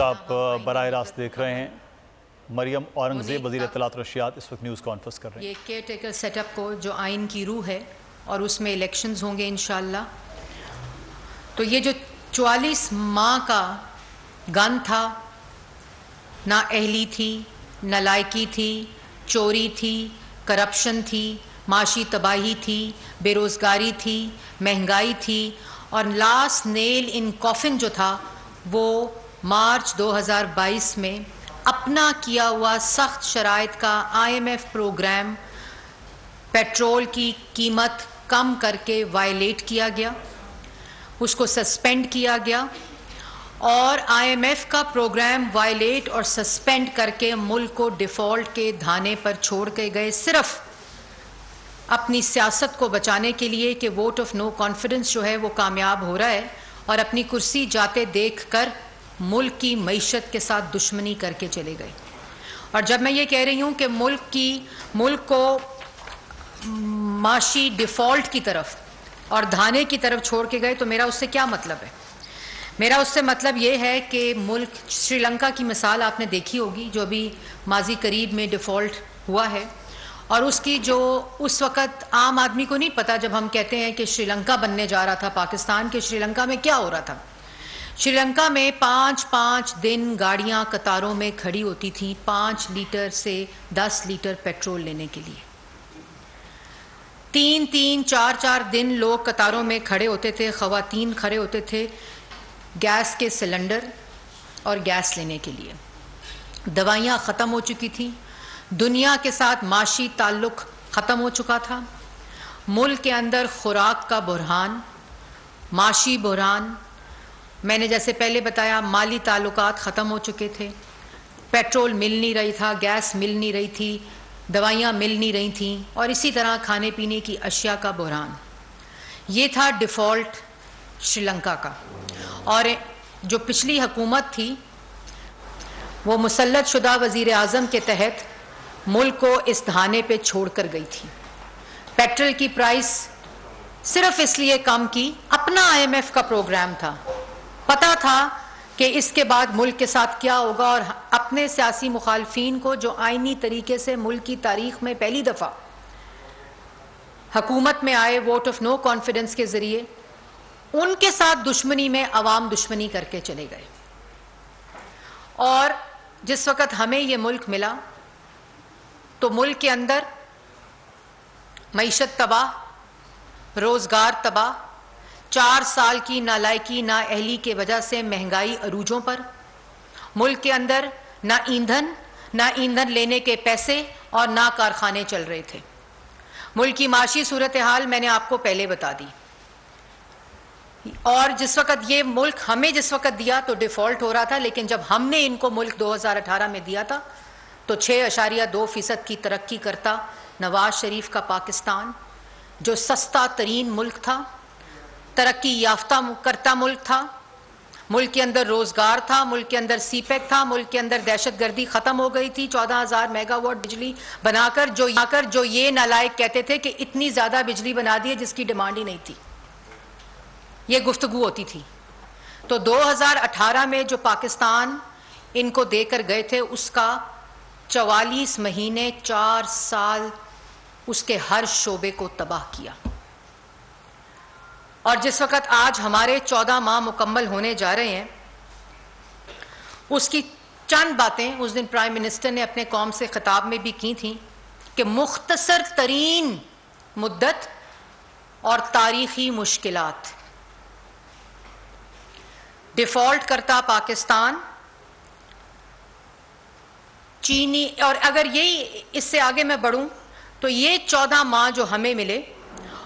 आप बराह रास्त देख रहे हैं। मरियम औरंगजेब वज़ीर इत्तलात और नशियात इस वक्त न्यूज़ कॉन्फ्रेंस कर रहे हैं। ये केयर टेकर सेटअप को जो आइन की रूह है और उसमें इलेक्शंस होंगे इंशाअल्लाह। तो ये जो 44 माह का गन था, ना अहली थी, नालायकी थी, चोरी थी, करप्शन थी, माशी तबाही थी, बेरोज़गारी थी, महंगाई थी, और लास्ट नेल इन कॉफिन जो था वो मार्च 2022 में अपना किया हुआ सख्त शराइत का IMF प्रोग्राम पेट्रोल की कीमत कम करके वायलेट किया गया, उसको सस्पेंड किया गया। और IMF का प्रोग्राम वायलेट और सस्पेंड करके मुल्क को डिफ़ॉल्ट के धाने पर छोड़ के गए, सिर्फ अपनी सियासत को बचाने के लिए कि वोट ऑफ नो कॉन्फिडेंस जो है वो कामयाब हो रहा है, और अपनी कुर्सी जाते देख कर मुल्क की मईशत के साथ दुश्मनी करके चले गए। और जब मैं ये कह रही हूँ कि मुल्क को माशी डिफ़ॉल्ट की तरफ और धाने की तरफ छोड़ के गए, तो मेरा उससे क्या मतलब है? मेरा उससे मतलब ये है कि मुल्क श्रीलंका की मिसाल आपने देखी होगी, जो भी माजी करीब में डिफ़ॉल्ट हुआ है, और उसकी जो उस वक़्त आम आदमी को नहीं पता, जब हम कहते हैं कि श्रीलंका बनने जा रहा था पाकिस्तान के, श्रीलंका में क्या हो रहा था। श्रीलंका में 5-5 दिन गाड़ियां कतारों में खड़ी होती थीं 5 लीटर से 10 लीटर पेट्रोल लेने के लिए। 3-3, 4-4 दिन लोग कतारों में खड़े होते थे, ख़वातीन खड़े होते थे गैस के सिलेंडर और गैस लेने के लिए। दवाइयाँ ख़त्म हो चुकी थी, दुनिया के साथ माशी ताल्लुक़ ख़त्म हो चुका था, मुल्क के अंदर खुराक का बुरहान, माशी बुरहान, मैंने जैसे पहले बताया माली ताल्लुकात ख़त्म हो चुके थे, पेट्रोल मिल नहीं रही था, गैस मिल नहीं रही थी, दवाइयाँ मिल नहीं रही थीं, और इसी तरह खाने पीने की अशिया का बुरहान। ये था डिफ़ॉल्ट श्रीलंका का। और जो पिछली हुकूमत थी वो मुसल्लत शुदा वज़ीर आज़म के तहत मुल्क को इस धाने पे छोड़ कर गई थी। पेट्रोल की प्राइस सिर्फ इसलिए कम की, अपना IMF का प्रोग्राम था, पता था कि इसके बाद मुल्क के साथ क्या होगा, और अपने सियासी मुखालफीन को जो आइनी तरीके से मुल्क की तारीख में पहली दफ़ा हुकूमत में आए वोट ऑफ नो कॉन्फिडेंस के ज़रिए, उनके साथ दुश्मनी में अवाम दुश्मनी करके चले गए। और जिस वक़्त हमें ये मुल्क मिला तो मुल्क के अंदर मईशत तबाह, रोज़गार तबाह, 4 साल की नालायकी नाअहली के वजह से महंगाई अरूजों पर, मुल्क के अंदर ना ईंधन लेने के पैसे और ना कारखाने चल रहे थे। मुल्क की माशी सूरत हाल मैंने आपको पहले बता दी। और जिस वक़्त ये मुल्क हमें जिस वक़्त दिया तो डिफ़ॉल्ट हो रहा था, लेकिन जब हमने इनको मुल्क 2018 में दिया था तो 6.2% की तरक्की करता नवाज शरीफ का पाकिस्तान, जो सस्ता तरीन मुल्क था, तरक्की याफ्ता करता मुल्क था, मुल्क के अंदर रोज़गार था, मुल्क के अंदर सीपेक था, मुल्क के अंदर दहशतगर्दी ख़त्म हो गई थी, 14,000 मेगावाट बिजली बनाकर जो ये नालायक कहते थे कि इतनी ज़्यादा बिजली बना दी है जिसकी डिमांड ही नहीं थी, ये गुफ्तगू होती थी। तो 2018 में जो पाकिस्तान इनको देकर गए थे उसका 44 महीने 4 साल उसके हर शोबे को तबाह किया। और जिस वक़्त आज हमारे 14 माह मुकम्मल होने जा रहे हैं, उसकी चंद बातें उस दिन प्राइम मिनिस्टर ने अपने कौम से खिताब में भी की थी कि मुख्तसर तरीन मुद्दत और तारीखी मुश्किलात, डिफ़ॉल्ट करता पाकिस्तान, चीनी, और अगर यही इससे आगे मैं बढ़ूं तो ये 14 माह जो हमें मिले,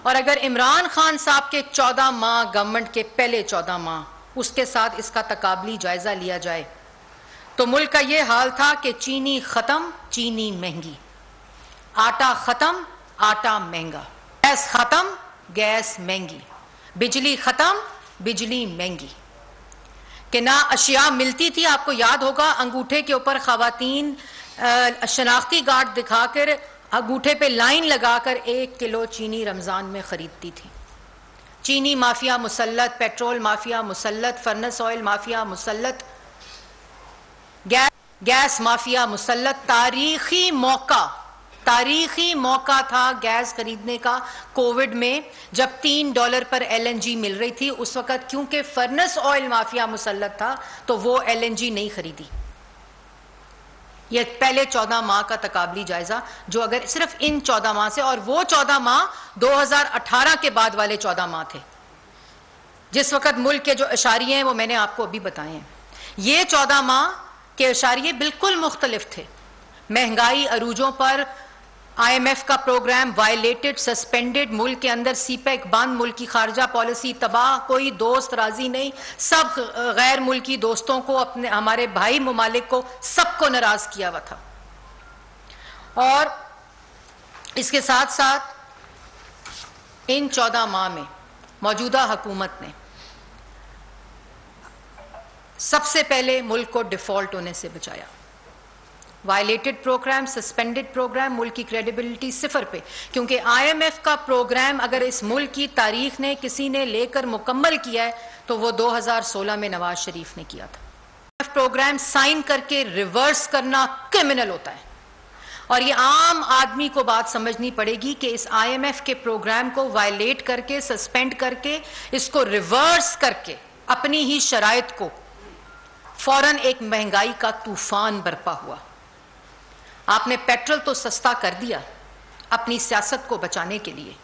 और अगर इमरान खान साहब के 14 माह गवर्नमेंट के पहले 14 माह उसके साथ इसका तकाबली जायज़ा लिया जाए तो मुल्क का ये हाल था कि चीनी ख़त्म, चीनी महंगी, आटा ख़त्म, आटा महंगा, गैस ख़त्म, गैस महंगी, बिजली ख़त्म, बिजली महंगी, कि ना अशिया मिलती थी। आपको याद होगा अंगूठे के ऊपर ख़वातीन शनाख्ती कार्ड दिखाकर अंगूठे पे लाइन लगाकर 1 किलो चीनी रमज़ान में ख़रीदती थी। चीनी माफिया मुसल्लत, पेट्रोल माफिया मुसल्लत, फर्नेस ऑयल माफिया मुसल्लत, गैस माफिया मुसल्लत। तारीखी मौका था गैस खरीदने का कोविड में, जब $3 पर LNG मिल रही थी। उस वक्त क्योंकि फर्नेस ऑयल माफिया मुसल्लत था तो वो LNG नहीं खरीदी। ये पहले 14 माह का तकाबली जायजा जो अगर सिर्फ इन 14 माह से, और वो 14 माह 2018 के बाद वाले 14 माह थे, जिस वक्त मुल्क के जो इशारिये हैं वो मैंने आपको अभी बताए हैं। ये 14 माह के इशारिये बिल्कुल मुख्तलिफ थे। महंगाई अरूजों पर, IMF का प्रोग्राम वायलेटेड, सस्पेंडेड, मुल्क के अंदर CPEC बंद, मुल्क की खारजा पॉलिसी तबाह, कोई दोस्त राजी नहीं, सब गैर मुल्की दोस्तों को, अपने हमारे भाई ममालिक को, सबको नाराज किया हुआ था। और इसके साथ साथ इन 14 माह में मौजूदा हुकूमत ने सबसे पहले मुल्क को डिफॉल्ट होने से बचाया। वायलेटेड प्रोग्राम, सस्पेंडेड प्रोग्राम, मुल्क की क्रेडिबिलिटी सिफर पे, क्योंकि IMF का प्रोग्राम अगर इस मुल्क की तारीख ने किसी ने लेकर मुकम्मल किया है तो वो 2016 में नवाज शरीफ ने किया था। प्रोग्राम साइन करके रिवर्स करना क्रिमिनल होता है, और ये आम आदमी को बात समझनी पड़ेगी कि इस IMF के प्रोग्राम को वायलेट करके, सस्पेंड करके, इसको रिवर्स करके अपनी ही शराइत को फौरन एक महंगाई का तूफान बरपा हुआ। आपने पेट्रोल तो सस्ता कर दिया अपनी सियासत को बचाने के लिए,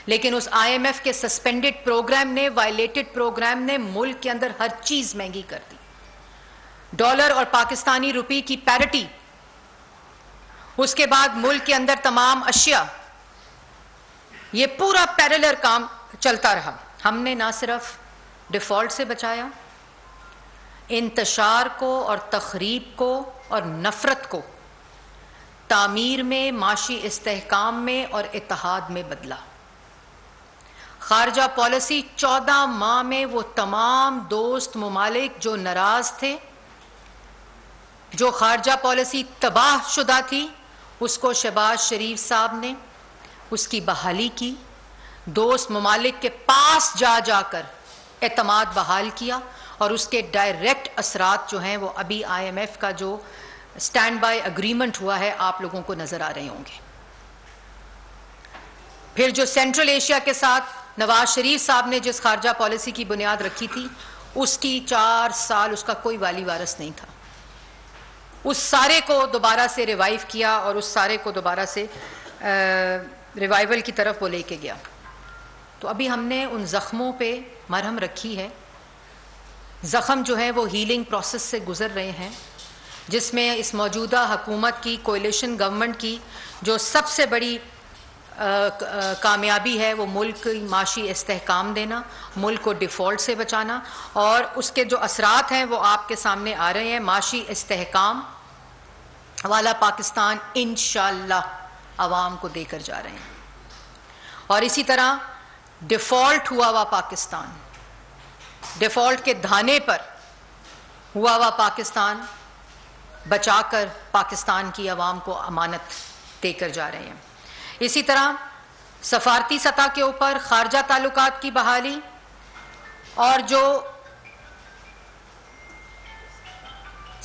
लेकिन उस IMF के सस्पेंडेड प्रोग्राम ने, वायलेटेड प्रोग्राम ने मुल्क के अंदर हर चीज महंगी कर दी। डॉलर और पाकिस्तानी रुपये की पैरिटी, उसके बाद मुल्क के अंदर तमाम अशिया, ये पूरा पैरेलल काम चलता रहा। हमने ना सिर्फ डिफॉल्ट से बचाया, इंतशार को और तखरीब को और नफरत को तामीर में, माशी इस्तेहकाम में और इत्तेहाद में बदला। खारजा पॉलिसी 14 माह में वो तमाम दोस्त ममालिक जो नाराज थे, जो खारजा पॉलिसी तबाह शुदा थी, उसको शहबाज शरीफ साहब ने उसकी बहाली की। दोस्त ममालिक के पास जा जाकर एतमाद बहाल किया, और उसके डायरेक्ट असरात जो हैं वो अभी IMF का जो स्टैंड बाय अग्रीमेंट हुआ है आप लोगों को नजर आ रहे होंगे। फिर जो सेंट्रल एशिया के साथ नवाज शरीफ साहब ने जिस खारजा पॉलिसी की बुनियाद रखी थी, उसकी 4 साल उसका कोई वाली वारस नहीं था। उस सारे को दोबारा से रिवाइव किया और उस सारे को दोबारा से रिवाइवल की तरफ वो लेके गया। तो अभी हमने उन जख्मों पे मरहम रखी है। जख्म जो है वो हीलिंग प्रोसेस से गुजर रहे हैं, जिसमें इस मौजूदा हुकूमत की, कोalition गवर्नमेंट की जो सबसे बड़ी कामयाबी है वो मुल्क की माशी इस्तेहकाम देना, मुल्क को डिफ़ॉल्ट से बचाना, और उसके जो असरात हैं वो आपके सामने आ रहे हैं। माशी इस्तेहकाम वाला पाकिस्तान इंशाअल्लाह आवाम को देकर जा रहे हैं, और इसी तरह डिफ़ॉल्ट हुआ हुआ पाकिस्तान, डिफ़ॉल्ट के धाने पर हुआ हुआ पाकिस्तान बचाकर पाकिस्तान की आवाम को अमानत देकर जा रहे हैं। इसी तरह सफारती सतह के ऊपर खारजा ताल्लुकात की बहाली, और जो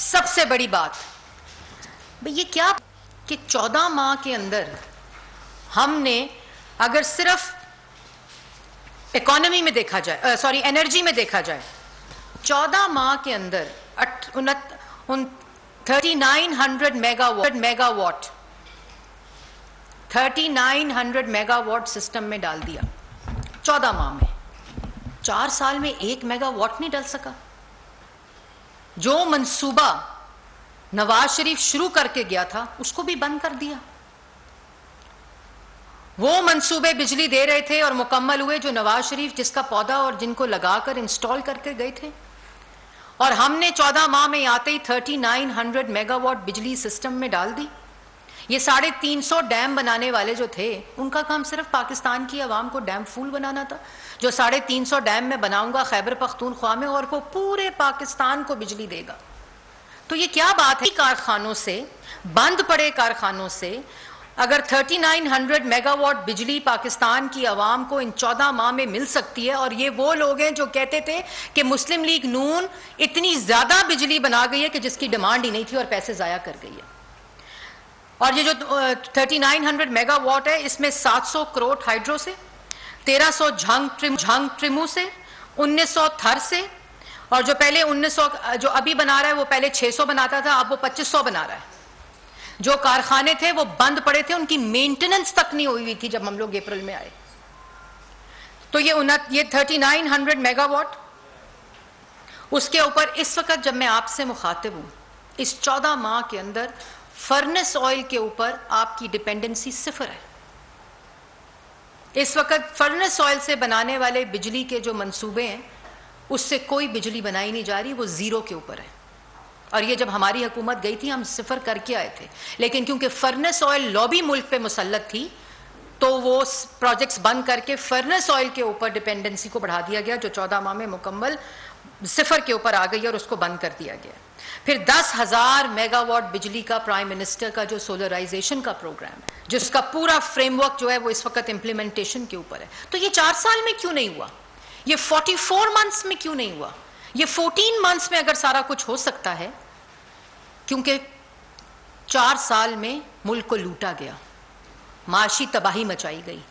सबसे बड़ी बात ये क्या कि 14 माह के अंदर हमने अगर सिर्फ इकोनॉमी में देखा जाए, एनर्जी में देखा जाए, 14 माह के अंदर 3900 मेगावाट 3900 मेगावाट सिस्टम में डाल दिया 14 माह में। 4 साल में 1 मेगावाट नहीं डाल सका। जो मंसूबा नवाज शरीफ शुरू करके गया था उसको भी बंद कर दिया। वो मंसूबे बिजली दे रहे थे और मुकम्मल हुए जो नवाज शरीफ जिसका पौधा और जिनको लगाकर इंस्टॉल करके गए थे, और हमने 14 माह में आते ही 3900 मेगावाट बिजली सिस्टम में डाल दी। ये 350 डैम बनाने वाले जो थे उनका काम सिर्फ पाकिस्तान की आवाम को डैम फुल बनाना था। जो 350 डैम में बनाऊंगा खैबर पख्तूनख्वा में, और वो पूरे पाकिस्तान को बिजली देगा। तो ये क्या बात है? कारखानों से, बंद पड़े कारखानों से अगर 3900 मेगावाट बिजली पाकिस्तान की आवाम को इन 14 माह में मिल सकती है, और ये वो लोग हैं जो कहते थे कि मुस्लिम लीग नून इतनी ज्यादा बिजली बना गई है कि जिसकी डिमांड ही नहीं थी और पैसे जाया कर गई है। और ये जो 3900 मेगावाट है, इसमें 700 करोड़ हाइड्रो से, 1300 झांग ट्रिमू से, 1900 थर से, और जो पहले 1900 जो अभी बना रहा है वो पहले 600 बनाता था, अब वो 2500 बना रहा है। जो कारखाने थे वो बंद पड़े थे, उनकी मेंटेनेंस तक नहीं हुई थी जब हम लोग अप्रैल में आए। तो ये 3900 मेगावाट, उसके ऊपर इस वक्त जब मैं आपसे मुखातिब हूं, इस 14 माह के अंदर फर्नेस ऑयल के ऊपर आपकी डिपेंडेंसी 0 है। इस वक्त फर्नेस ऑयल से बनाने वाले बिजली के जो मंसूबे हैं उससे कोई बिजली बनाई नहीं जा रही, वो 0 के ऊपर है। और ये जब हमारी हुकूमत गई थी हम 0 करके आए थे, लेकिन क्योंकि फर्नेस ऑयल लॉबी मुल्क पे मुसल्लत थी तो वो प्रोजेक्ट्स बंद करके फर्नेस ऑयल के ऊपर डिपेंडेंसी को बढ़ा दिया गया, जो 14 माह में मुकम्मल 0 के ऊपर आ गई और उसको बंद कर दिया गया। फिर 10,000 मेगावाट बिजली का प्राइम मिनिस्टर का जो सोलराइजेशन का प्रोग्राम है, जिसका पूरा फ्रेमवर्क जो है वो इस वक्त इम्प्लीमेंटेशन के ऊपर है। तो ये 4 साल में क्यों नहीं हुआ? ये 44 मंथ्स में क्यों नहीं हुआ? ये 14 मंथ्स में अगर सारा कुछ हो सकता है, क्योंकि 4 साल में मुल्क को लूटा गया, माशी तबाही मचाई गई,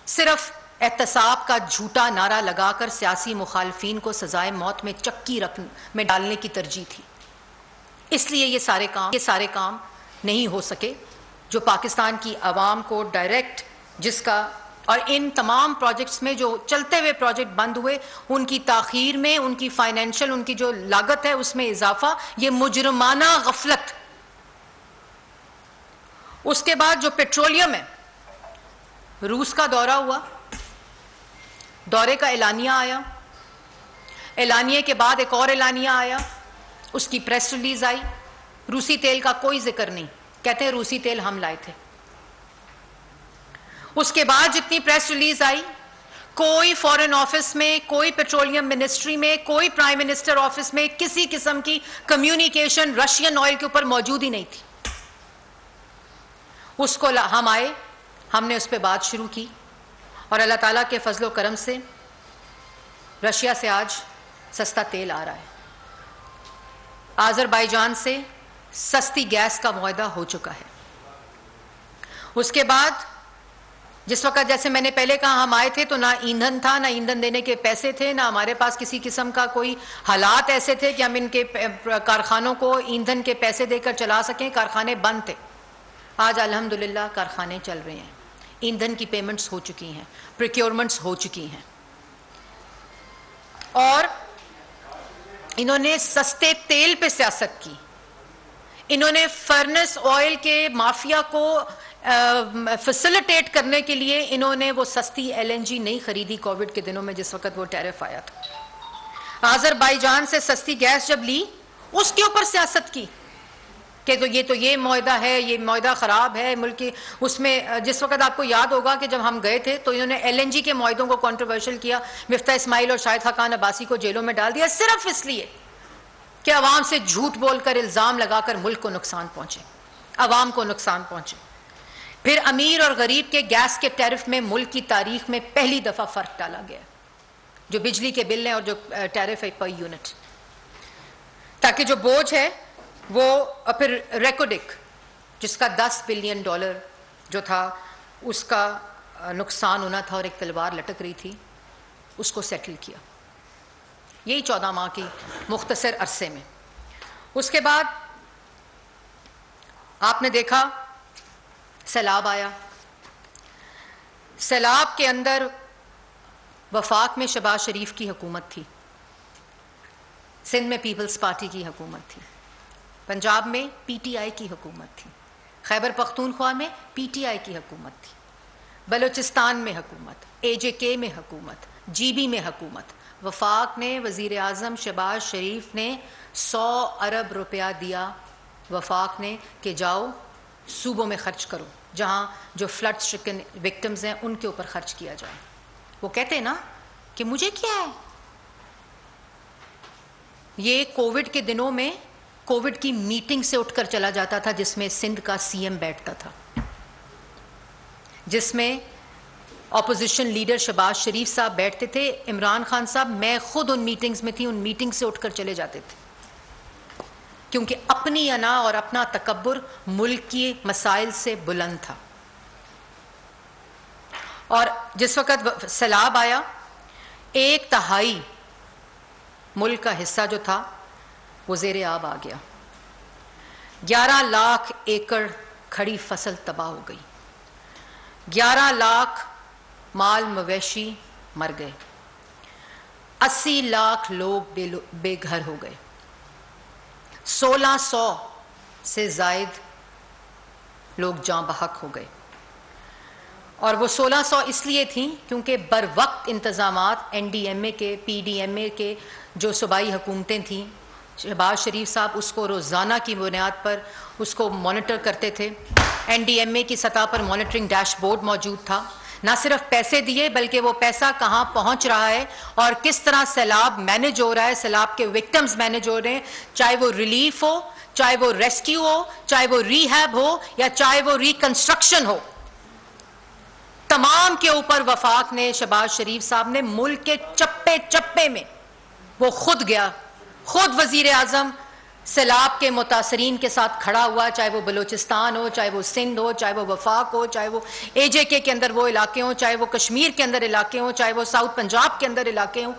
सिर्फ एहतसाब का झूठा नारा लगाकर सियासी मुखालफीन को सजाए मौत में चक्की में डालने की तरजीह थी। इसलिए ये सारे काम नहीं हो सके जो पाकिस्तान की आवाम को डायरेक्ट, जिसका और इन तमाम प्रोजेक्ट्स में जो चलते हुए प्रोजेक्ट बंद हुए उनकी ताखीर में, उनकी फाइनेंशियल उनकी जो लागत है उसमें इजाफा, ये मुजरमाना गफलत। उसके बाद जो पेट्रोलियम है, रूस का दौरा हुआ, दौरे का एलानिया आया, एलानिया के बाद एक और एलानिया आया, उसकी प्रेस रिलीज आई, रूसी तेल का कोई जिक्र नहीं, कहते हैं रूसी तेल हम लाए थे। उसके बाद जितनी प्रेस रिलीज आई, कोई फॉरेन ऑफिस में, कोई पेट्रोलियम मिनिस्ट्री में, कोई प्राइम मिनिस्टर ऑफिस में किसी किस्म की कम्युनिकेशन रशियन ऑयल के ऊपर मौजूद ही नहीं थी। उसको हम आए, हमने उस पर बात शुरू की और अल्लाह ताला के फजलो करम से रशिया से आज सस्ता तेल आ रहा है। आज़रबाईजान से सस्ती गैस का मुआहदा हो चुका है। उसके बाद जिस वक्त, जैसे मैंने पहले कहा, हम आए थे तो ना ईंधन था, ना ईंधन देने के पैसे थे, ना हमारे पास किसी किस्म का कोई हालात ऐसे थे कि हम इनके कारखानों को ईंधन के पैसे देकर चला सकें। कारखाने बंद थे। आज अल्हम्दुलिल्लाह कारखाने चल रहे हैं, ईंधन की पेमेंट्स हो चुकी हैं, प्रोक्योरमेंट्स हो चुकी हैं, और इन्होंने सस्ते तेल पे सियासत की। इन्होंने फर्नेस ऑयल के माफिया को फैसिलिटेट करने के लिए इन्होंने वो सस्ती LNG नहीं खरीदी कोविड के दिनों में, जिस वक्त वो टैरिफ आया था। आज़रबाईजान से सस्ती गैस जब ली, उसके ऊपर सियासत की कि तो ये मुआहदा है, ये मुआहदा ख़राब है मुल्क की। उसमें जिस वक्त आपको याद होगा कि जब हम गए थे तो इन्होंने LNG के मुआहदों को कंट्रोवर्शियल किया, मिफ्ता इस्माइल और शाहिद खान अब्बासी को जेलों में डाल दिया, सिर्फ इसलिए कि अवाम से झूठ बोलकर, इल्ज़ाम लगाकर मुल्क को नुकसान पहुंचे, अवाम को नुकसान पहुंचे। फिर अमीर और गरीब के गैस के टैरिफ में मुल्क की तारीख में पहली दफ़ा फ़र्क डाला गया, जो बिजली के बिल हैं और जो टैरिफ है पर यूनिट, ताकि जो बोझ है वो फिर रेकोडिक, जिसका $10 बिलियन जो था उसका नुकसान होना था और एक तलवार लटक रही थी, उसको सेटल किया। यही 14 माह की मुख्तसर अरसे में। उसके बाद आपने देखा सैलाब आया। सैलाब के अंदर वफाक में शहबाज शरीफ की हुकूमत थी, सिंध में पीपल्स पार्टी की हुकूमत थी, पंजाब में PTI की हुकूमत थी, खैबर पख्तूनख्वा में PTI की हुकूमत थी, बलूचिस्तान में हुकूमत, AJK में हुकूमत, GB में हुकूमत। वफाक ने, वज़ीर आज़म शहबाज शरीफ ने 100 अरब रुपया दिया वफाक ने कि जाओ सूबों में खर्च करो, जहाँ जो फ्लड स्ट्रिकन विक्टिम्स हैं उनके ऊपर खर्च किया जाए। वो कहते हैं ना कि मुझे क्या है। ये कोविड के दिनों में कोविड की मीटिंग से उठकर चला जाता था जिसमें सिंध का CM बैठता था। जिसमें ऑपोजिशन लीडर शहबाज शरीफ साहब बैठते थे, इमरान खान साहब, मैं खुद उन मीटिंग्स में थी, उन मीटिंग से उठकर चले जाते थे, क्योंकि अपनी अना और अपना तकब्बुर मुल्क के मसाइल से बुलंद था। और जिस वक़्त सैलाब आया, 1/3 मुल्क का हिस्सा जो था वो ज़ेरे आब आ गया। 11 लाख एकड़ खड़ी फसल तबाह हो गई, 11 लाख माल मवेशी मर गए, 80 लाख लोग बेघर हो गए, 1600 से जायद लोग जाँ बहक हो गए। और वो 1600 इसलिए थी क्योंकि बर वक्त इंतज़ामात NDMA के, PDMA के जो सूबाई हुकूमतें थीं, शहबाज शरीफ साहब उसको रोज़ाना की बुनियाद पर उसको मॉनिटर करते थे। NDMA की सतह पर मॉनिटरिंग डैशबोर्ड मौजूद था। ना सिर्फ पैसे दिए बल्कि वो पैसा कहाँ पहुँच रहा है और किस तरह सैलाब मैनेज हो रहा है, सैलाब के विक्टिम्स मैनेज हो रहे हैं, चाहे वो रिलीफ हो, चाहे वो रेस्क्यू हो, चाहे वो रिहैब हो या चाहे वो रिकंस्ट्रक्शन हो। तमाम के ऊपर वफाक ने, शहबाज शरीफ साहब ने मुल्क के चप्पे चप्पे में वो खुद गया, खुद वजीर आजम सैलाब के मुतासरीन के साथ खड़ा हुआ, चाहे वो बलूचिस्तान हो, चाहे वो सिंध हो, चाहे वो वफाक हो, चाहे वो AJK के अंदर वो इलाके हों, चाहे वो कश्मीर के अंदर इलाके हों, चाहे वो साउथ पंजाब के अंदर इलाके हों,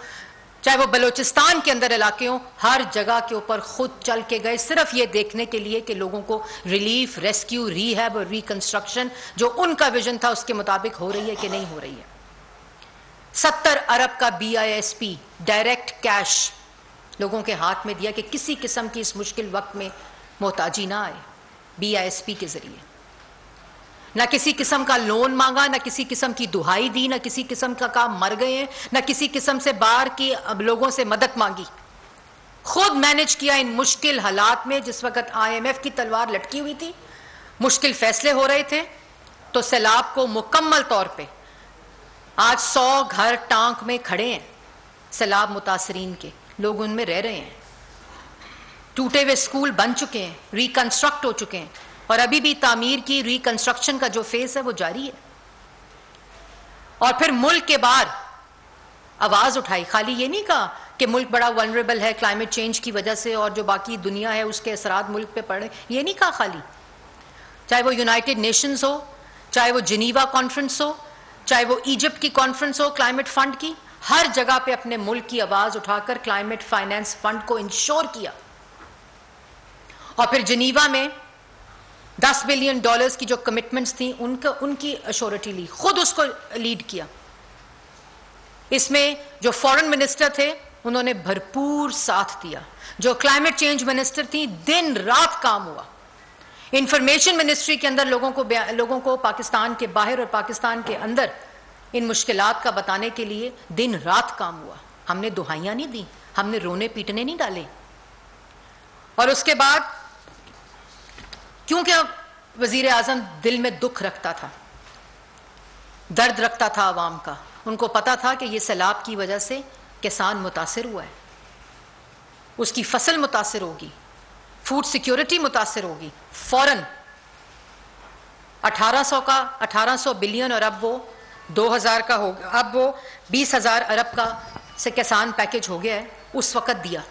चाहे वो बलूचिस्तान के अंदर इलाके हों, हर जगह के ऊपर खुद चल के गए, सिर्फ ये देखने के लिए कि लोगों को रिलीफ, रेस्क्यू, रिहैब और रिकंस्ट्रक्शन जो उनका विजन था उसके मुताबिक हो रही है कि नहीं हो रही है। 70 अरब का BISP डायरेक्ट कैश लोगों के हाथ में दिया कि किसी किस्म की इस मुश्किल वक्त में मोहताजी ना आए। BISP के जरिए ना किसी किस्म का लोन मांगा, ना किसी किस्म की दुहाई दी, ना किसी किस्म का काम मर गए हैं, ना किसी किस्म से बाहर की अब लोगों से मदद मांगी, खुद मैनेज किया इन मुश्किल हालात में। जिस वक्त IMF की तलवार लटकी हुई थी, मुश्किल फैसले हो रहे थे, तो सैलाब को मुकम्मल तौर पे आज 100 घर टांक में खड़े हैं सैलाब मुतासरीन के, लोग उनमें रह रहे हैं, टूटे हुए स्कूल बन चुके हैं, रिकंस्ट्रक्ट हो चुके हैं और अभी भी तामीर की रिकंस्ट्रक्शन का जो फेज है वो जारी है। और फिर मुल्क के बाहर आवाज उठाई, खाली ये नहीं कहा कि मुल्क बड़ा वल्नरेबल है क्लाइमेट चेंज की वजह से और जो बाकी दुनिया है उसके असरात मुल्क पे पड़े, ये नहीं कहा खाली। चाहे वो यूनाइटेड नेशंस हो, चाहे वो जिनीवा कॉन्फ्रेंस हो, चाहे वो इजिप्ट की कॉन्फ्रेंस हो क्लाइमेट फंड की, हर जगह पे अपने मुल्क की आवाज उठाकर क्लाइमेट फाइनेंस फंड को इंश्योर किया। और फिर जिनीवा में $10 बिलियन की जो कमिटमेंट्स थी उनकी अश्योरिटी ली, खुद उसको लीड किया। इसमें जो फॉरेन मिनिस्टर थे उन्होंने भरपूर साथ दिया, जो क्लाइमेट चेंज मिनिस्टर थी दिन रात काम हुआ। इंफॉर्मेशन मिनिस्ट्री के अंदर लोगों को पाकिस्तान के बाहर और पाकिस्तान के अंदर इन मुश्किलात का बताने के लिए दिन रात काम हुआ। हमने दुहाइयां नहीं दी, हमने रोने पीटने नहीं डाले। और उसके बाद क्योंकि वजीर आजम दिल में दुख रखता था, दर्द रखता था आवाम का, उनको पता था कि ये सैलाब की वजह से किसान मुतासिर हुआ है, उसकी फसल मुतासिर होगी, फूड सिक्योरिटी मुतासिर होगी। फौरन 1800 बिलियन और अब वो 2000 का हो गया, अब वो 20,000 अरब का से किसान पैकेज हो गया है, उस वक़्त दिया,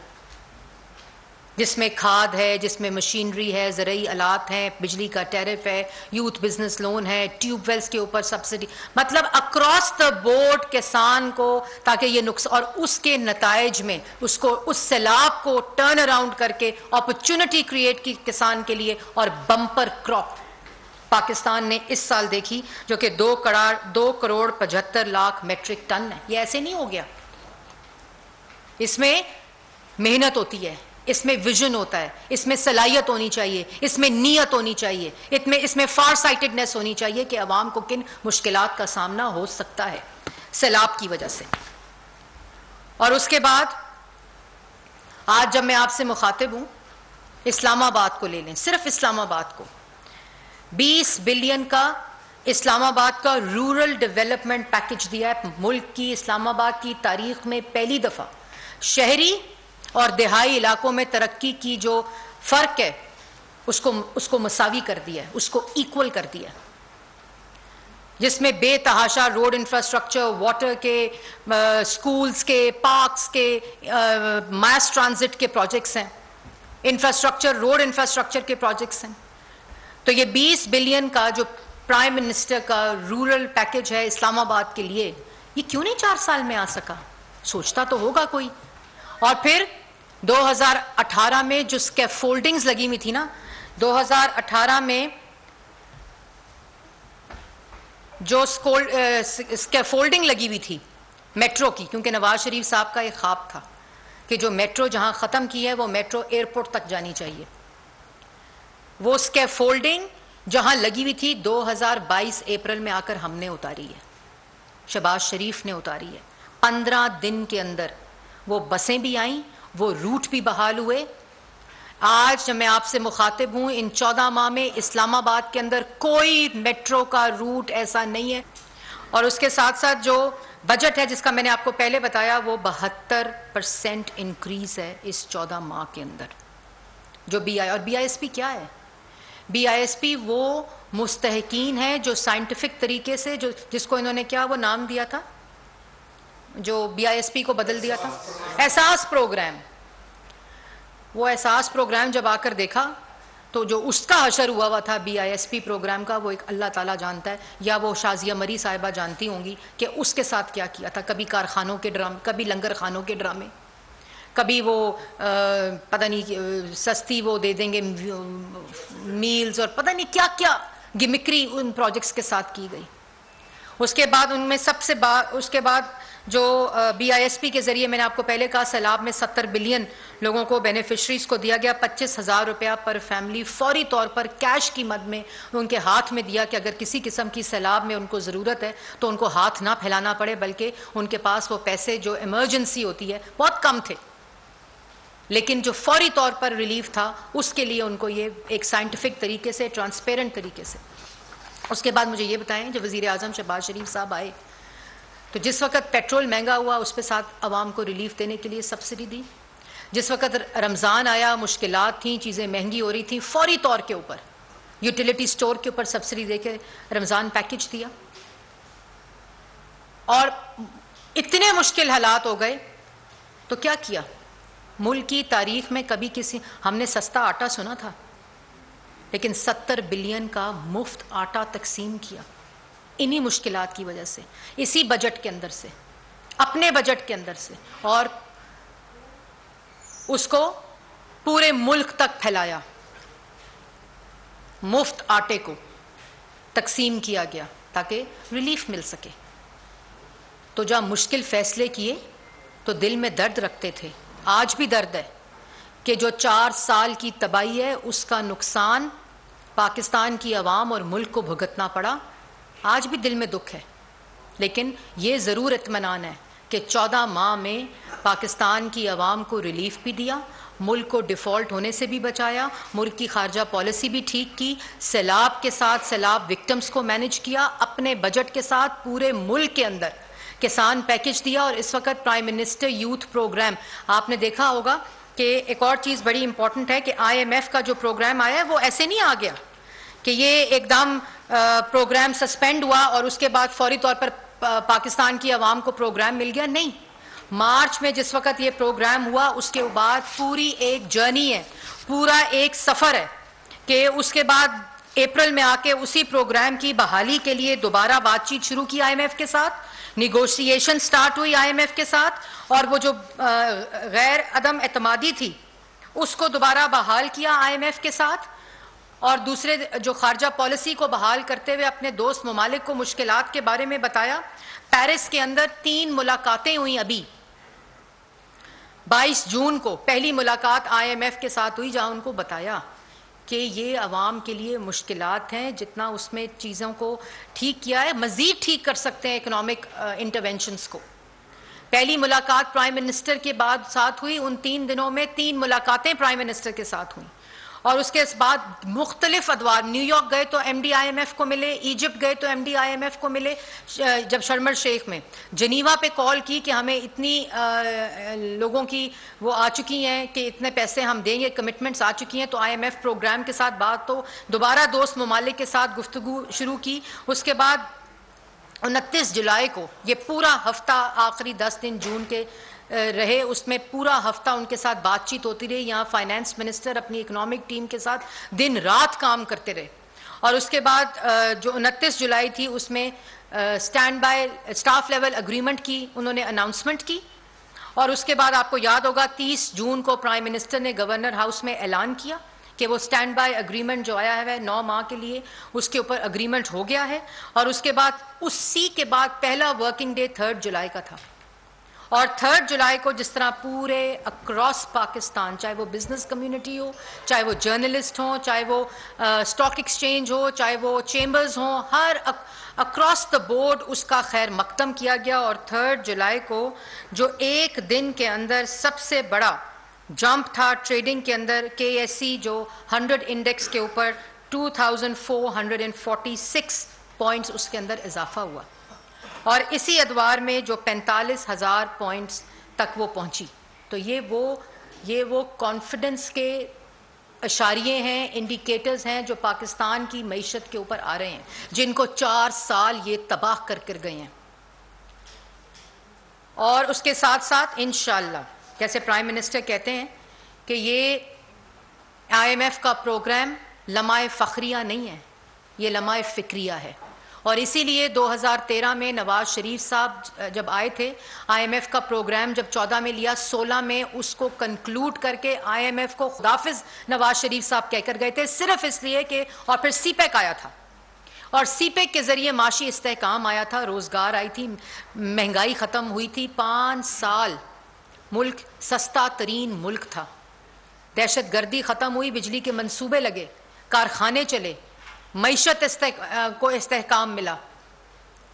जिसमें खाद है, जिसमें मशीनरी है, ज़रूरी आलात हैं, बिजली का टैरिफ है, यूथ बिजनेस लोन है, ट्यूबवेल्स के ऊपर सब्सिडी, मतलब अक्रॉस द बोर्ड किसान को, ताकि ये नुकसान और उसके नताइज में उसको उस सैलाब को टर्न अराउंड करके अपॉर्चुनिटी क्रिएट की किसान के लिए। और बम्पर क्रॉप पाकिस्तान ने इस साल देखी जो कि 2 करोड़ 75 लाख मेट्रिक टन है। ये ऐसे नहीं हो गया, इसमें मेहनत होती है, इसमें विजन होता है, इसमें सलाहियत होनी चाहिए, इसमें नीयत होनी चाहिए, इसमें फार साइटेडनेस होनी चाहिए कि अवाम को किन मुश्किलात का सामना हो सकता है सैलाब की वजह से। और उसके बाद आज जब मैं आपसे मुखातिब हूं, इस्लामाबाद को ले लें, सिर्फ इस्लामाबाद को 20 बिलियन का इस्लामाबाद का रूरल डेवलपमेंट पैकेज दिया है। मुल्क की, इस्लामाबाद की तारीख में पहली दफा शहरी और देहाई इलाकों में तरक्की की जो फर्क है उसको मसावी कर दिया है, उसको इक्वल कर दिया। जिसमें बेतहाशा रोड इंफ्रास्ट्रक्चर, वाटर के, स्कूल्स के, पार्क्स के, मास ट्रांजिट के प्रोजेक्ट्स हैं, इंफ्रास्ट्रक्चर, रोड इंफ्रास्ट्रक्चर के प्रोजेक्ट्स हैं। तो ये 20 बिलियन का जो प्राइम मिनिस्टर का रूरल पैकेज है इस्लामाबाद के लिए, ये क्यों नहीं 4 साल में आ सका? सोचता तो होगा कोई। और फिर 2018 में जो स्कैफोल्डिंग्स लगी हुई थी ना, 2018 में जो स्कैफोल्डिंग लगी हुई थी मेट्रो की, क्योंकि नवाज शरीफ साहब का एक ख्वाब था कि जो मेट्रो जहां ख़त्म की है वो मेट्रो एयरपोर्ट तक जानी चाहिए। वो स्कैफोल्डिंग जहां लगी हुई थी 2022 अप्रैल में आकर हमने उतारी है, शहबाज शरीफ ने उतारी है। 15 दिन के अंदर वो बसें भी आईं, वो रूट भी बहाल हुए। आज जब मैं आपसे मुखातिब हूं, इन 14 माह में इस्लामाबाद के अंदर कोई मेट्रो का रूट ऐसा नहीं है। और उसके साथ साथ जो बजट है जिसका मैंने आपको पहले बताया, वो 72% इंक्रीज है इस 14 माह के अंदर। जो और BISP क्या है? BISP वो मुस्तहकीन है जो साइंटिफिक तरीके से, जो जिसको इन्होंने क्या वो नाम दिया था, जो BISP को बदल दिया था, एहसास प्रोग्राम। वो एहसास प्रोग्राम जब आकर देखा तो जो उसका हशर हुआ था BISP प्रोग्राम का, वो एक अल्लाह ताला जानता है, या वो शाजिया मरी साहिबा जानती होंगी कि उसके साथ क्या किया था। कभी कारखानों के ड्रामे, कभी लंगर खानों के ड्रामे, कभी वो पता नहीं सस्ती वो दे देंगे मील्स, और पता नहीं क्या क्या गिमिक्री उन प्रोजेक्ट्स के साथ की गई। उसके बाद उनमें उसके बाद जो BISP के ज़रिए मैंने आपको पहले कहा, सैलाब में 70 बिलियन लोगों को बेनिफिशरीज को दिया गया। 25,000 रुपया पर फैमिली फौरी तौर पर कैश की मद में उनके हाथ में दिया कि अगर किसी किस्म की सैलाब में उनको ज़रूरत है तो उनको हाथ ना फैलाना पड़े, बल्कि उनके पास वो पैसे जो इमरजेंसी होती है बहुत कम थे, लेकिन जो फौरी तौर पर रिलीफ था उसके लिए उनको ये एक साइंटिफिक तरीके से, ट्रांसपेरेंट तरीके से। उसके बाद मुझे ये बताएं, जब वज़ीर आज़म शहबाज शरीफ साहब आए तो जिस वक्त पेट्रोल महंगा हुआ उस पर साथ आवाम को रिलीफ देने के लिए सब्सिडी दी। जिस वक्त रमज़ान आया, मुश्किलात थी, चीज़ें महंगी हो रही थी, फौरी तौर के ऊपर यूटिलिटी स्टोर के ऊपर सब्सिडी देकर रमज़ान पैकेज दिया। और इतने मुश्किल हालात हो गए तो क्या किया? मुल्क की तारीख में कभी किसी, हमने सस्ता आटा सुना था, लेकिन 70 बिलियन का मुफ्त आटा तकसीम किया इन्हीं मुश्किलात की वजह से, इसी बजट के अंदर से, अपने बजट के अंदर से, और उसको पूरे मुल्क तक फैलाया। मुफ्त आटे को तकसीम किया गया ताकि रिलीफ मिल सके। तो जब मुश्किल फैसले किए तो दिल में दर्द रखते थे, आज भी दर्द है कि जो 4 साल की तबाही है उसका नुकसान पाकिस्तान की आवाम और मुल्क को भुगतना पड़ा। आज भी दिल में दुख है, लेकिन ये ज़रूर इत्मीनान है कि 14 माह में पाकिस्तान की आवाम को रिलीफ भी दिया, मुल्क को डिफ़ॉल्ट होने से भी बचाया, मुल्क की खारजा पॉलिसी भी ठीक की, सैलाब के साथ सैलाब विक्टिम्स को मैनेज किया, अपने बजट के साथ पूरे मुल्क के अंदर किसान पैकेज दिया। और इस वक्त प्राइम मिनिस्टर यूथ प्रोग्राम, आपने देखा होगा कि एक और चीज़ बड़ी इंपॉर्टेंट है कि IMF का जो प्रोग्राम आया है वो ऐसे नहीं आ गया कि ये एकदम प्रोग्राम सस्पेंड हुआ और उसके बाद फौरी तौर पर पाकिस्तान की आवाम को प्रोग्राम मिल गया। नहीं, मार्च में जिस वक्त ये प्रोग्राम हुआ उसके बाद पूरी एक जर्नी है, पूरा एक सफ़र है कि उसके बाद अप्रैल में आके उसी प्रोग्राम की बहाली के लिए दोबारा बातचीत शुरू की IMF के साथ, निगोशिएशन स्टार्ट हुई IMF के साथ, और वो जो गैर अदम एतमादी थी उसको दोबारा बहाल किया IMF के साथ, और दूसरे जो खारजा पॉलिसी को बहाल करते हुए अपने दोस्त ममालिक को मुश्किलात के बारे में बताया। पेरिस के अंदर 3 मुलाकातें हुई। अभी 22 जून को पहली मुलाकात IMF के साथ हुई, जहां उनको बताया कि ये आवाम के लिए मुश्किलात हैं, जितना उसमें चीज़ों को ठीक किया है मज़ीद ठीक कर सकते हैं इकोनॉमिक इंटरवेंशंस को। पहली मुलाकात प्राइम मिनिस्टर के बाद साथ हुई। उन 3 दिनों में 3 मुलाकातें प्राइम मिनिस्टर के साथ हुई, और उसके बाद मुख्तलिफ अदवार, न्यूयॉर्क गए तो MD IMF को मिले, इजिप्ट गए तो MD IMF को मिले, जब शर्म अल शेख में जनीवा पे कॉल की कि हमें इतनी लोगों की वो आ चुकी हैं कि इतने पैसे हम देंगे, कमिटमेंट्स आ चुकी हैं, तो IMF प्रोग्राम के साथ बात, तो दोबारा दोस्त ममालिक के साथ गुफ्तगू शुरू की। उसके बाद 29 जुलाई को ये पूरा हफ्ता, आखिरी 10 दिन जून के रहे, उसमें पूरा हफ्ता उनके साथ बातचीत होती रही। यहाँ फाइनेंस मिनिस्टर अपनी इकोनॉमिक टीम के साथ दिन रात काम करते रहे। और उसके बाद जो 29 जुलाई थी उसमें stand by staff level agreement की उन्होंने अनाउंसमेंट की। और उसके बाद आपको याद होगा 30 जून को प्राइम मिनिस्टर ने गवर्नर हाउस में ऐलान किया कि वो स्टैंड बाय एग्रीमेंट जो आया है 9 माह के लिए, उसके ऊपर एग्रीमेंट हो गया है। और उसके बाद उसी के बाद पहला वर्किंग डे 3 जुलाई का था। और 3 जुलाई को जिस तरह पूरे अक्रॉस पाकिस्तान, चाहे वो बिजनेस कम्युनिटी हो, चाहे वो जर्नलिस्ट हो, चाहे वो स्टॉक एक्सचेंज हो, चाहे वो चेंबर्स हो, हर अक्रॉस द बोर्ड उसका खैर मकदम किया गया। और 3 जुलाई को जो एक दिन के अंदर सबसे बड़ा जंप था ट्रेडिंग के अंदर, KSE जो 100 इंडेक्स के ऊपर 2446 पॉइंट्स उसके अंदर इजाफा हुआ। और इसी अदवार में जो 45,000 पॉइंट्स तक वो पहुंची। तो ये वो कॉन्फिडेंस के इशारे हैं, इंडिकेटर्स हैं जो पाकिस्तान की मईशत के ऊपर आ रहे हैं, जिनको 4 साल ये तबाह कर गए हैं। और उसके साथ साथ इंशाअल्लाह, जैसे प्राइम मिनिस्टर कहते हैं कि ये IMF का प्रोग्राम लम्हाए फ़ख्रिया नहीं है, ये लम्हाए फ़िक्रिया है। और इसीलिए 2013 में नवाज शरीफ साहब जब आए थे, IMF का प्रोग्राम जब 14 में लिया, 16 में उसको कंक्लूड करके IMF को खुदाफिज नवाज शरीफ साहब कहकर गए थे, सिर्फ इसलिए कि, और फिर CPEC आया था और CPEC के ज़रिए माशी इस्तेहकाम आया था, रोज़गार आई थी, महंगाई ख़त्म हुई थी। 5 साल मुल्क सस्ता तरीन मुल्क था, दहशत गर्दी ख़त्म हुई, बिजली के मंसूबे लगे, कारखाने चले, मईशत को इस्तेहकाम मिला,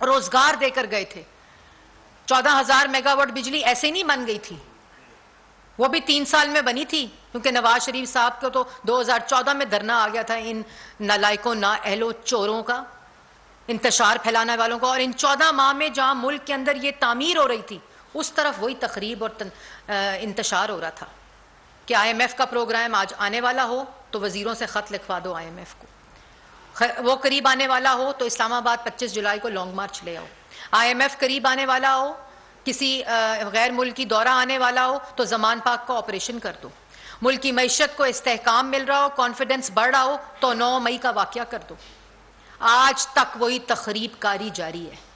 रोज़गार देकर गए थे। 14,000 मेगावाट बिजली ऐसे नहीं बन गई थी, वो भी 3 साल में बनी थी, क्योंकि नवाज शरीफ साहब को तो 2014 में धरना आ गया था इन नालायकों, नाअहलो, चोरों का, इंतशार फैलाने वालों का। और इन 14 माह में जहाँ मुल्क के अंदर ये तामीर हो रही थी, उस तरफ वही तखरीब और इंतशार हो रहा था कि IMF का प्रोग्राम आज आने वाला हो तो वज़ीरों से ख़त लिखवा दो IMF को, वो करीब आने वाला हो तो इस्लामाबाद 25 जुलाई को लॉन्ग मार्च ले आओ, IMF करीब आने वाला हो, किसी गैर मुल्की दौरा आने वाला हो तो ज़मान पाक का ऑपरेशन कर दो, मुल्क की मईशत को इस्तेहकाम मिल रहा हो, कॉन्फिडेंस बढ़ रहा हो तो 9 मई का वाक़या कर दो। आज तक वही तखरीब कारी जारी है,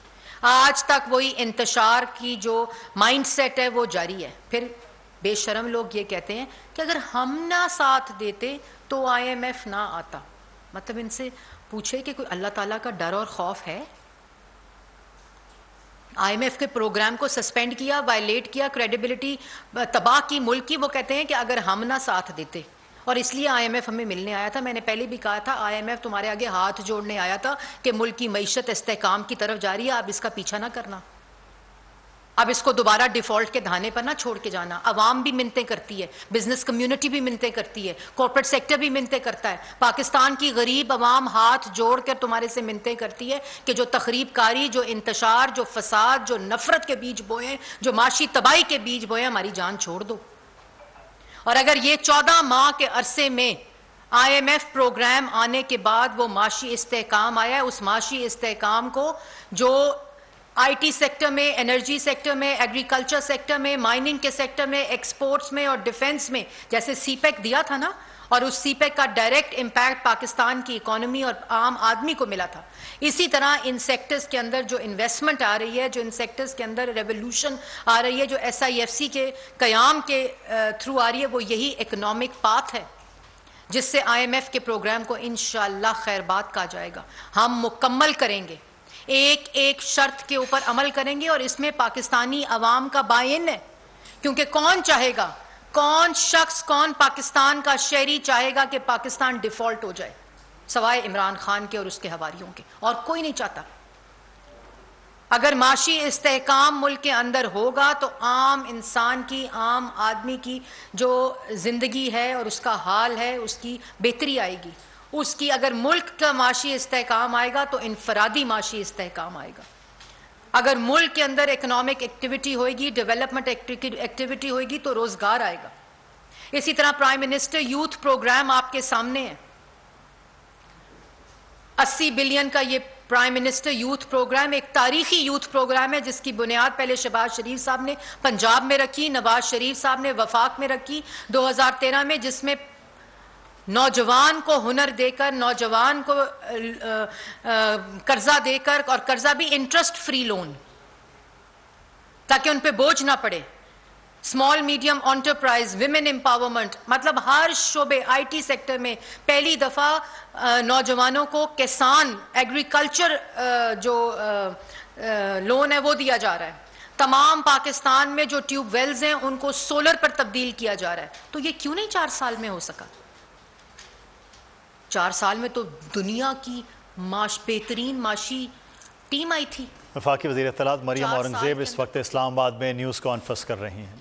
आज तक वही इंतशार की जो माइंड सेट है वो जारी है। फिर बेशरम लोग ये कहते हैं कि अगर हम ना साथ देते तो IMF ना आता। मतलब इनसे पूछे कि कोई अल्लाह ताला का डर और खौफ है? IMF के प्रोग्राम को सस्पेंड किया, वायलेट किया, क्रेडिबिलिटी तबाह की मुल्क की। वो कहते हैं कि अगर हम ना साथ देते, और इसलिए IMF हमें मिलने आया था। मैंने पहले भी कहा था IMF तुम्हारे आगे हाथ जोड़ने आया था कि मुल्क की मईशत इस्तेहकाम की तरफ जा रही है, आप इसका पीछा ना करना, अब इसको दोबारा डिफॉल्ट के धाने पर ना छोड़ के जाना। अवाम भी मिन्नतें करती है, बिजनेस कम्युनिटी भी मिन्नतें करती है, कॉर्पोरेट सेक्टर भी मिन्नतें करता है, पाकिस्तान की गरीब अवाम हाथ जोड़कर तुम्हारे से मिन्नतें करती है कि जो तखरीबकारी, जो इंतशार, जो फसाद, जो नफरत के बीज बोए, जो माशी तबाही के बीज बोए, हमारी जान छोड़ दो। और अगर ये 14 माह के अरसे में IMF प्रोग्राम आने के बाद वो माशी इस्तेहकाम आया है, उस माशी इस्तेहकाम को जो IT सेक्टर में, एनर्जी सेक्टर में, एग्रीकल्चर सेक्टर में, माइनिंग के सेक्टर में, एक्सपोर्ट्स में और डिफेंस में जैसे CPEC दिया था ना, और उस CPEC का डायरेक्ट इम्पैक्ट पाकिस्तान की इकोनॉमी और आम आदमी को मिला था, इसी तरह इन सेक्टर्स के अंदर जो इन्वेस्टमेंट आ रही है, जो इन सेक्टर्स के अंदर रेवोल्यूशन आ रही है, जो SIFC के क़याम के थ्रू आ रही है, वो यही इकोनॉमिक पाथ है जिससे IMF के प्रोग्राम को इंशाअल्लाह खैरबाद कहा जाएगा। हम मुकम्मल करेंगे, एक एक शर्त के ऊपर अमल करेंगे, और इसमें पाकिस्तानी अवाम का बाइन है, क्योंकि कौन चाहेगा, कौन शख्स, कौन पाकिस्तान का शहरी चाहेगा कि पाकिस्तान डिफॉल्ट हो जाए, सवाए इमरान खान के और उसके हवारियों के, और कोई नहीं चाहता। अगर माशी इस्तेहकाम मुल्क के अंदर होगा तो आम इंसान की, आम आदमी की जो जिंदगी है और उसका हाल है, उसकी बेहतरी आएगी। उसकी अगर मुल्क का माशी इस्तेहकाम आएगा तो इनफरादी माशी इस्तेहकाम आएगा। अगर मुल्क के अंदर इकोनॉमिक एक्टिविटी होगी, डेवलपमेंट एक्टिविटी होगी तो रोजगार आएगा। इसी तरह प्राइम मिनिस्टर यूथ प्रोग्राम आपके सामने है, 80 बिलियन का ये प्राइम मिनिस्टर यूथ प्रोग्राम एक तारीखी यूथ प्रोग्राम है जिसकी बुनियाद पहले शहबाज शरीफ साहब ने पंजाब में रखी, नवाज शरीफ साहब ने वफाक में रखी 2013 में, जिसमें नौजवान को हुनर देकर, नौजवान को कर्जा देकर, और कर्जा भी इंटरेस्ट फ्री लोन, ताकि उन पे बोझ ना पड़े, small medium enterprise, women empowerment, मतलब हर शोबे, आईटी सेक्टर में पहली दफा नौजवानों को किसान एग्रीकल्चर जो लोन है वो दिया जा रहा है। तमाम पाकिस्तान में जो ट्यूबवेल्स हैं उनको सोलर पर तब्दील किया जा रहा है। तो ये क्यों नहीं 4 साल में हो सका? 4 साल में तो दुनिया की बेहतरीन माशी टीम आई थी। वफाकी वज़ीर इत्तलात मरियम औरंगज़ेब इस वक्त इस्लामाबाद में न्यूज़ कॉन्फ्रेंस कर रही हैं।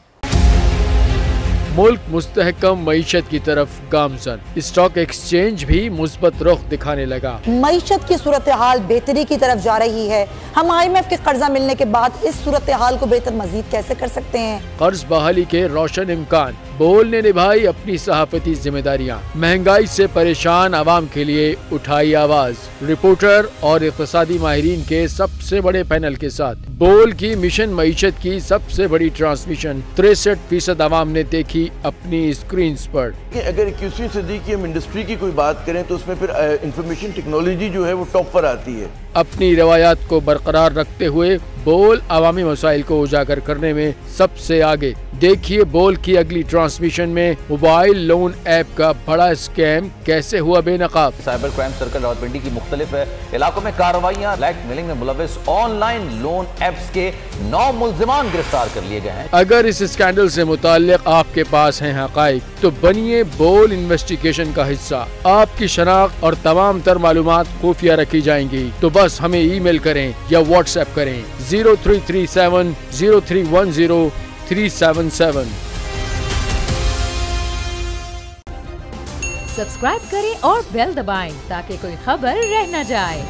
मुल्क मुस्तहकम मईशत की तरफ गामजन, स्टॉक एक्सचेंज भी मुस्बत रुख दिखाने लगा। मईशत की सूरत हाल बेहतरी की तरफ जा रही है। हम IMF के कर्जा मिलने के बाद इस सूरत हाल को बेहतर मजीद कैसे कर सकते हैं? कर्ज बहाली के रोशन इम्कान, बोल ने निभाई अपनी सहाफती जिम्मेदारियां, महंगाई से परेशान आवाम के लिए उठाई आवाज। रिपोर्टर और इक़्तिसादी माहिरीन के सबसे बड़े पैनल के साथ बोल की मिशन मईशत की सबसे बड़ी ट्रांसमिशन 63% आवाम ने देखी अपनी स्क्रीन पर। अगर 21वीं सदी की हम इंडस्ट्री की कोई बात करें तो उसमें फिर इंफॉर्मेशन टेक्नोलॉजी जो है वो टॉप पर आती है। अपनी रवायात को बरकरार रखते हुए बोल अवामी मसाइल को उजागर करने में सबसे आगे। देखिए बोल की अगली ट्रांसमिशन में मोबाइल लोन ऐप का बड़ा स्कैम कैसे हुआ बेनकाब। साइबर क्राइम सर्कल रावलपिंडी की मुख्तलिफ इलाकों में कार्रवाइयाँ, ब्लैकमेलिंग में मुलविस ऑनलाइन लोन ऐप्स के 9 मुल्जिमान गिरफ्तार कर लिए गए हैं। अगर इस स्कैंडल से मुताल्लिक आपके पास हैं हकाइक तो बनिए बोल इन्वेस्टिगेशन का हिस्सा। आपकी शनाख्त और तमाम तर मालूमात खुफिया रखी जाएंगी, तो बस हमें ईमेल करें या व्हाट्सएप करें 0337 0310 377। सब्सक्राइब करें और बेल दबाएं ताकि कोई खबर रह न जाए।